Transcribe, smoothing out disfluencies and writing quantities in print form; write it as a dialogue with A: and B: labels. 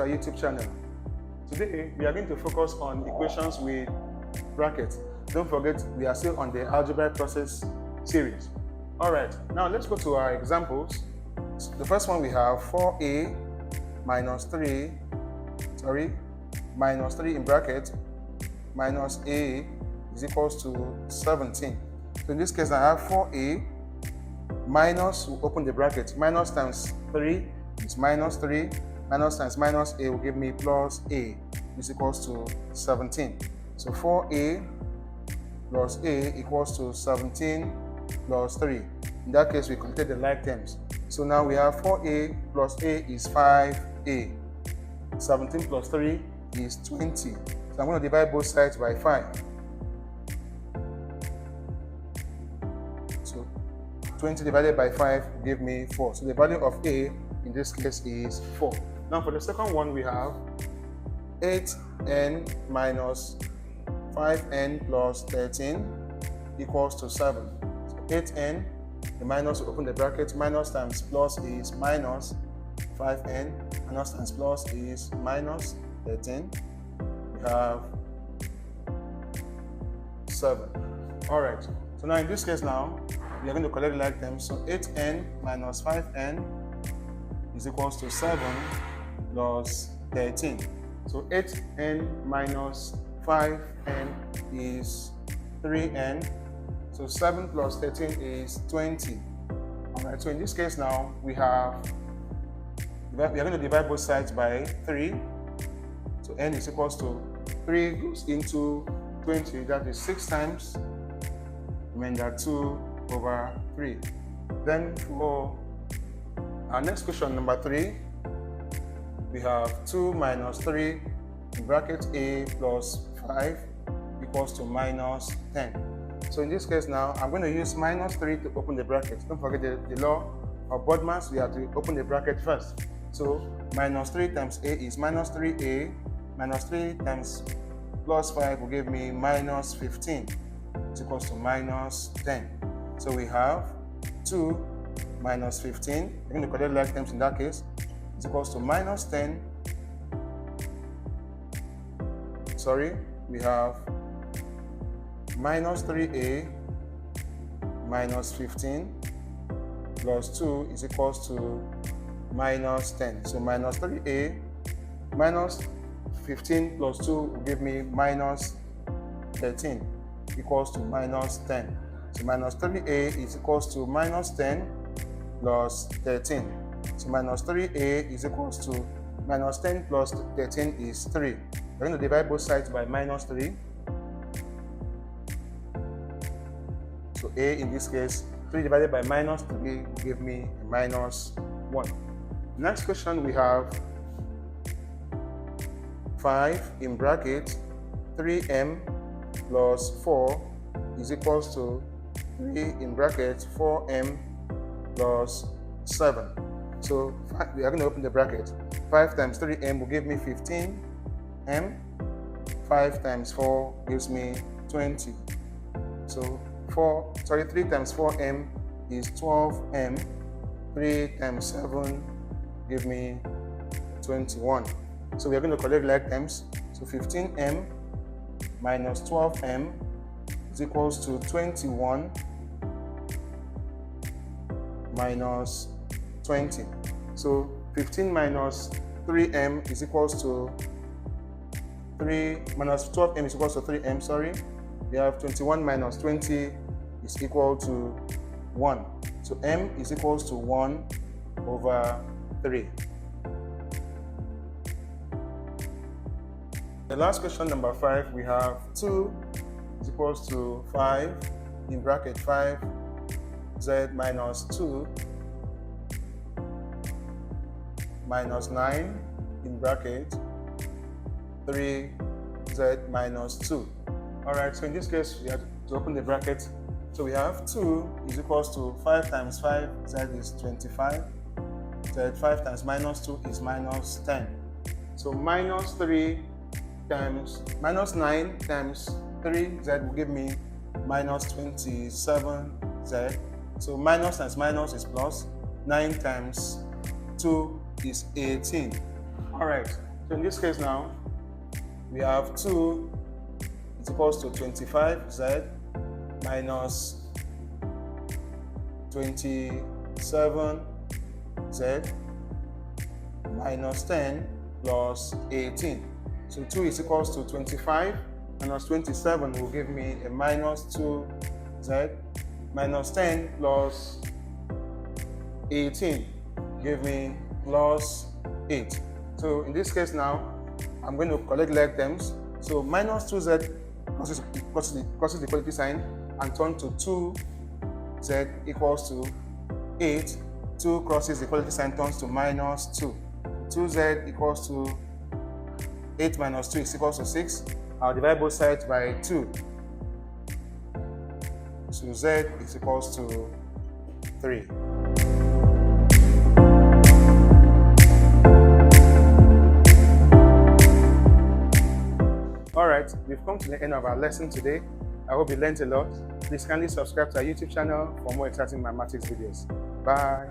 A: YouTube channel. Today we are going to focus on equations with brackets. Don't forget, we are still on the algebra process series. Alright, now let's go to our examples. The first one we have 4a minus 3 in bracket minus a is equals to 17. So in this case I have 4a minus, we'll open the bracket, minus times 3 is minus 3, minus times minus a will give me plus a is equals to 17. So 4a plus a equals to 17 plus 3. In that case we completed the like terms. So now we have 4a plus a is 5a. 17 plus 3 is 20. So I'm going to divide both sides by 5. So 20 divided by 5 will give me 4. So the value of a in this case is 4. Now for the second one we have 8n minus 5n plus 13 equals to 7. So 8n, the minus will open the bracket, minus times plus is minus 5n, minus times plus is minus 13. We have 7. Alright, so now in this case now, we are going to collect like terms. So 8n minus 5n is equals to 7 plus 13. So 8n minus 5n is 3n. So 7 plus 13 is 20. Alright, so in this case now, we are going to divide both sides by 3. So n is equals to 3 goes into 20, that is 6 times, remainder 2 over 3. Then for our next question, number 3, we have 2 minus 3 in bracket a plus 5 equals to minus 10. So in this case now, I'm going to use minus 3 to open the bracket. Don't forget the law of Bodmas, we have to open the bracket first. So minus 3 times a is minus 3a, minus 3 times plus 5 will give me minus 15. It's equals to minus 10. So we have 2 minus 15. We're going to collect like terms in that case. It's equals to minus 10. We have minus 3a minus 15 plus 2 is equals to minus 10. So minus 3a minus 15 plus 2 will give me minus 13 equals to minus 10. So minus 3a is equals to minus 10 plus 13. So minus 3a is equals to minus 10 plus 13 is 3. We're going to divide both sides by minus 3. So a in this case, 3 divided by minus 3 will give me a minus 1. Next question we have 5 in bracket 3m plus 4 is equals to 3 in bracket 4m plus 7. So we are going to open the bracket. 5 times 3m will give me 15m. 5 times 4 gives me 20. So 3 times 4m is 12m. 3 times 7 give me 21. So we are going to collect like terms. So 15m minus 12m is equals to 21 minus 20. So 15 minus 3m is equals to 3 minus 12m is equals to 3m, sorry. We have 21 minus 20 is equal to 1. So m is equals to 1 over 3. The last question, number 5, we have 2 is equals to 5 in bracket 5 z minus 2 minus 9 in bracket 3 z minus 2. Alright, so in this case we have to open the bracket. So we have 2 is equals to 5 times 5, z is 25, z 5 times minus 2 is minus 10. So minus 3 times minus 9 times 3 z will give me minus 27 z. So minus times minus is plus. 9 times 2 is 18. Alright, So in this case now, we have 2 is equals to 25z minus 27z minus 10 plus 18. So 2 is equals to 25 minus 27 will give me a minus 2z minus 10 plus 18 give me plus 8. So in this case now, I'm going to collect like terms. So minus 2z crosses the equality sign and turn to 2z equals to 8. 2 crosses the equality sign, turns to minus 2. 2z equals to 8 minus 2 is equals to 6. I'll divide both sides by 2. So z is equals to 3. Alright, we've come to the end of our lesson today. I hope you learned a lot. Please kindly subscribe to our YouTube channel for more exciting mathematics videos. Bye.